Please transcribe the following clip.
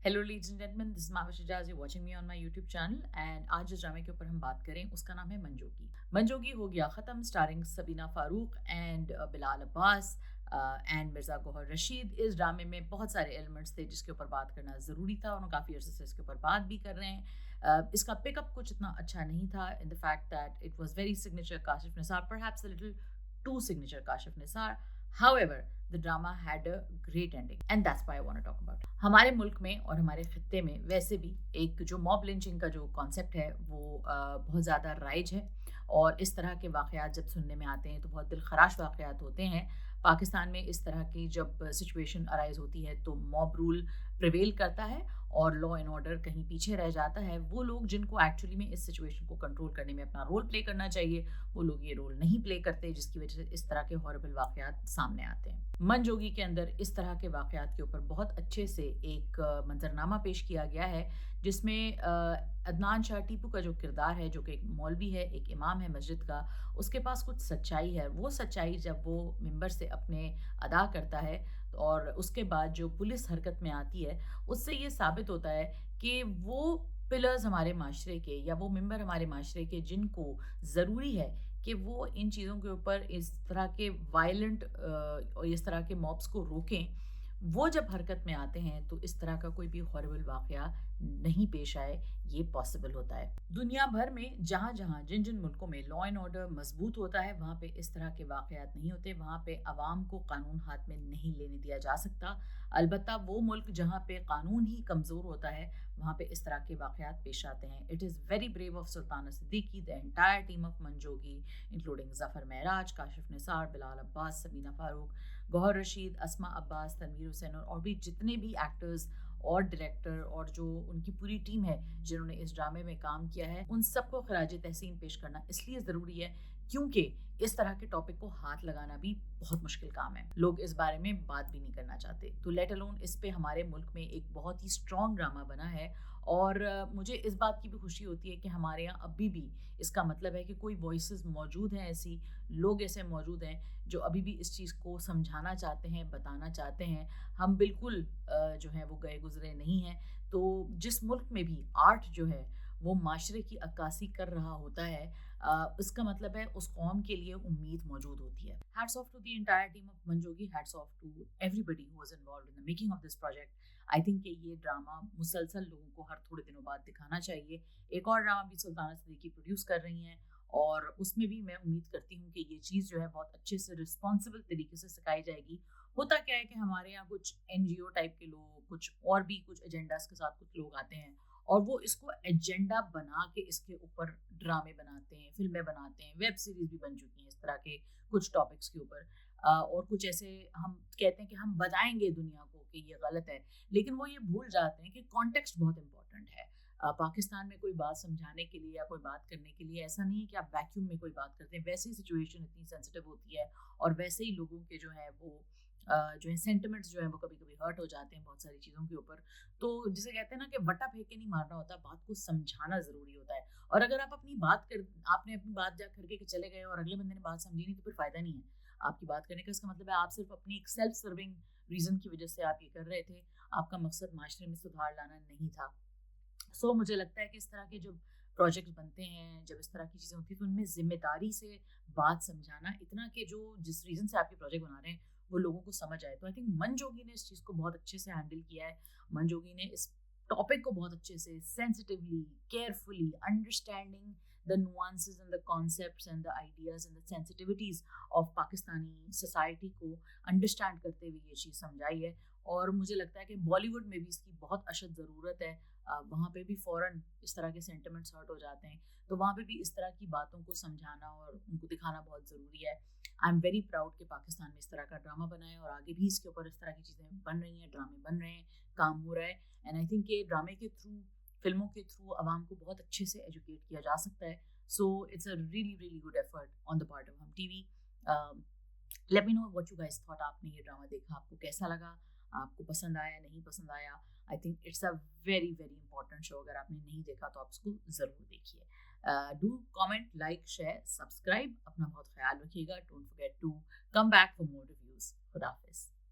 Hello ladies and gentleman, this is Mavish Ijaz, you watching me on my YouTube channel. And आज जिस ड्रामे के ऊपर हम बात करें उसका नाम है मंजोगी। मंजोगी हो गया ख़त्म, starring Sabina Farooq and Bilal Abbas and Mirza Gauhar Rashid. इस ड्रामे में बहुत सारे एलिमेंट्स थे जिसके ऊपर बात करना ज़रूरी था और काफ़ी अर्से से इसके ऊपर बात भी कर रहे हैं। इसका पिकअप कुछ इतना अच्छा नहीं था in the fact that it was very signature Kashif Nisar, perhaps a little too signature Kashif Nisar. However, the drama had a great ending and that's why I want to talk about it. हमारे मुल्क में और हमारे खत्ते में वैसे भी एक जो मॉब लिंचिंग का जो कॉन्सेप्ट है वो बहुत ज़्यादा राइज है। और इस तरह के वाक़यात जब सुनने में आते हैं तो बहुत दिल खराश वाक़यात होते हैं। पाकिस्तान में इस तरह की जब सिचुएशन अराइज होती है तो मॉब रूल प्रिवेल करता है और लॉ एंड ऑर्डर कहीं पीछे रह जाता है। वो लोग जिनको एक्चुअली में इस सिचुएशन को कंट्रोल करने में अपना रोल प्ले करना चाहिए, वो लोग ये रोल नहीं प्ले करते, जिसकी वजह से इस तरह के हॉरिबल वाक़यात सामने आते हैं। मंजोगी के अंदर इस तरह के वाक़यात के ऊपर बहुत अच्छे से एक मंजरनामा पेश किया गया है, जिसमें अदनान शाह टीपू का जो किरदार है, जो कि एक मौलवी है, एक इमाम है मस्जिद का, उसके पास कुछ सच्चाई है। वो सच्चाई जब वो मिंबर से अपने अदा करता है और उसके बाद जो पुलिस हरकत में आती है, उससे ये साबित होता है कि वो पिलर्स हमारे माशरे के या वो मेंबर हमारे माशरे के जिनको ज़रूरी है कि वो इन चीज़ों के ऊपर इस तरह के वायलेंट और इस तरह के मॉब्स को रोकें, वो जब हरकत में आते हैं तो इस तरह का कोई भी हॉरिबल वाक़या नहीं पेश आए, ये पॉसिबल होता है। दुनिया भर में जहाँ-जहाँ, जिन-जिन मुल्कों में लॉ एंड ऑर्डर मज़बूत होता है, वहाँ पे इस तरह के वाक़यात नहीं होते, वहाँ पे अवाम को कानून हाथ में नहीं लेने दिया जा सकता। अलबत्ता वो मुल्क जहाँ पे कानून ही कमज़ोर होता है, वहाँ पे इस तरह के वाक़यात पेश आते हैं। It is very brave of Sultana Siddiqui, the entire team of Manjogi, including Zafar Mehraj, Kashif Nisar, Bilal Abbas, Sabina Farooq, Gohar Rasheed, Asma Abbas, Tanveer Hussain और भी जितने भी एक्टर्स और डायरेक्टर और जो उनकी पूरी टीम है जिन्होंने इस ड्रामे में काम किया है, उन सबको खराज तहसीन पेश करना इसलिए ज़रूरी है क्योंकि इस तरह के टॉपिक को हाथ लगाना भी बहुत मुश्किल काम है। लोग इस बारे में बात भी नहीं करना चाहते, तो लेट अलोन इस पे हमारे मुल्क में एक बहुत ही स्ट्रॉन्ग ड्रामा बना है। और मुझे इस बात की भी खुशी होती है कि हमारे यहाँ अभी भी, इसका मतलब है कि कोई वॉइसेस मौजूद हैं, ऐसी लोग ऐसे मौजूद हैं जो अभी भी इस चीज़ को समझाना चाहते हैं, बताना चाहते हैं। हम बिल्कुल जो है वो गए गुजरे नहीं हैं। तो जिस मुल्क में भी आर्ट जो है वो माशरे की अक्कासी कर रहा होता है, इसका मतलब है उस कौम के लिए उम्मीद मौजूद होती है। Hats off to the entire team of Manjogi, hats off to everybody who was involved in the making of this project. I think कि ये ड्रामा मुसलसल लोगों को हर थोड़े दिनों बाद दिखाना चाहिए। एक और ड्रामा भी सुल्ताना सिद्दीकी प्रोड्यूस कर रही हैं और उसमें भी मैं उम्मीद करती हूँ कि ये चीज़ जो है बहुत अच्छे से रिस्पॉन्सिबल तरीके से सिखाई जाएगी। होता क्या है कि हमारे यहाँ कुछ एनजीओ टाइप के लोग, कुछ और भी कुछ एजेंडास के साथ कुछ लोग आते हैं और वो इसको एजेंडा बना के इसके ऊपर ड्रामे बनाते हैं, फिल्में बनाते हैं, वेब सीरीज भी बन चुकी हैं इस तरह के कुछ टॉपिक्स के ऊपर। और कुछ ऐसे हम कहते हैं कि हम बताएंगे दुनिया को कि ये गलत है, लेकिन वो ये भूल जाते हैं कि कॉन्टेक्स्ट बहुत इंपॉर्टेंट है। पाकिस्तान में कोई बात समझाने के लिए या कोई बात करने के लिए ऐसा नहीं है कि आप वैक्यूम में कोई बात करते हैं, वैसे ही सिचुएशन इतनी सेंसिटिव होती है और वैसे ही लोगों के जो है वो जो है सेंटिमेंट्स जो है वो कभी कभी हर्ट हो जाते हैं बहुत सारी चीज़ों के ऊपर। तो जिसे कहते हैं ना कि वटा फेंक के नहीं मारना होता, बात को समझाना ज़रूरी होता है। और अगर आप अपनी बात कर आपने अपनी बात जा करके के चले गए और अगले बंदे ने बात समझी नहीं, तो फिर फ़ायदा नहीं है आपकी बात करने का। इसका मतलब है आप सिर्फ अपनी एक सेल्फ सर्विंग रीज़न की वजह से आप ये कर रहे थे, आपका मकसद माशरे में सुधार लाना नहीं था। मुझे लगता है कि इस तरह के जब प्रोजेक्ट बनते हैं, जब इस तरह की चीज़ें होती हैं, तो उनमें ज़िम्मेदारी से बात समझाना, इतना कि जो जिस रीज़न से आपके प्रोजेक्ट बना रहे हैं वो लोगों को समझ आए। तो आई थिंक मंजोगी ने इस चीज़ को बहुत अच्छे से हैंडल किया है। मंजोगी ने इस टॉपिक को बहुत अच्छे से sensitively, carefully, understanding the nuances and the concepts and the ideas and the sensitivities of Pakistani society को अंडरस्टैंड करते हुए ये चीज़ समझाई है। और मुझे लगता है कि बॉलीवुड में भी इसकी बहुत अशद ज़रूरत है। वहाँ पे भी फ़ौरन इस तरह के सेंटिमेंट्स हर्ट हो जाते हैं, तो वहाँ पे भी इस तरह की बातों को समझाना और उनको दिखाना बहुत ज़रूरी है। आई एम वेरी प्राउड कि पाकिस्तान में इस तरह का ड्रामा बना है और आगे भी इसके ऊपर इस तरह की चीज़ें बन रही हैं, ड्रामे बन रहे हैं, काम हो रहा है। एंड आई थिंक ये ड्रामे के थ्रू, फिल्मों के थ्रू आवाम को बहुत अच्छे से एजुकेट किया जा सकता है। So it's a really really good effort on the part of Hum TV. Let me know what you guys thought. आपने ये ड्रामा देखा, आपको कैसा लगा, आपको पसंद आया, नहीं पसंद आया? I think it's a very very important show. अगर आपने नहीं देखा तो आप इसको ज़रूर देखिए। Do comment, like, share, subscribe. अपना बहुत ख्याल रखिएगा। Don't forget to come back for more reviews. खुदा हाफिज़।